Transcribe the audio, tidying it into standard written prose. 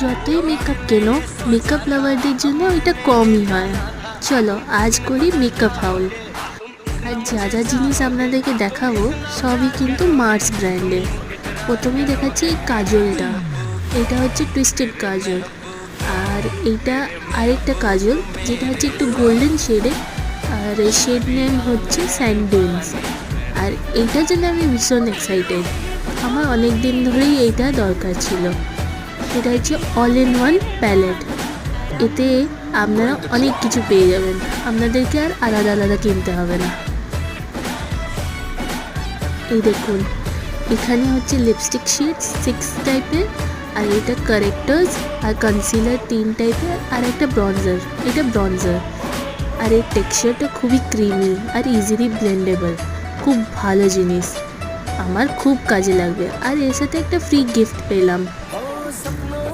যতই মেকআপ কেনো মেকআপ লাভারদের জন্য ওইটা কমই হয়। চলো আজ করি মেকআপ হাউল। আর যা যা জিনিস আপনাদেরকে দেখাবো সবই কিন্তু মার্স ব্র্যান্ডের। প্রথমেই দেখাচ্ছি এই কাজলটা, এটা হচ্ছে টুইস্টেড কাজল। আর এইটা আরেকটা কাজল যেটা হচ্ছে একটু গোল্ডেন শেডে, আর শেড নেম হচ্ছে স্যান্ডুন্স। আর এইটার জন্য আমি ভীষণ এক্সাইটেড, আমার অনেক দিন ধরেই এইটা দরকার ছিল। এটা হচ্ছে অল ইন ওয়ান প্যালেট, এতে আপনারা অনেক কিছু পেয়ে যাবেন, আপনাদেরকে আর আলাদা আলাদা কিনতে হবে না। এই দেখুন এখানে হচ্ছে লিপস্টিক শেডস 6 টাইপের, আর এটা কারেক্টার্স আর কনসিলার 3 টাইপের, আর একটা ব্রঞ্জার, এটা ব্রঞ্জার। আর এর টেক্সচারটা খুবই ক্রিমি আর ইজিলি ব্লেন্ডেবল, খুব ভালো জিনিস, আমার খুব কাজে লাগবে। আর এর সাথে একটা ফ্রি গিফট পেলাম।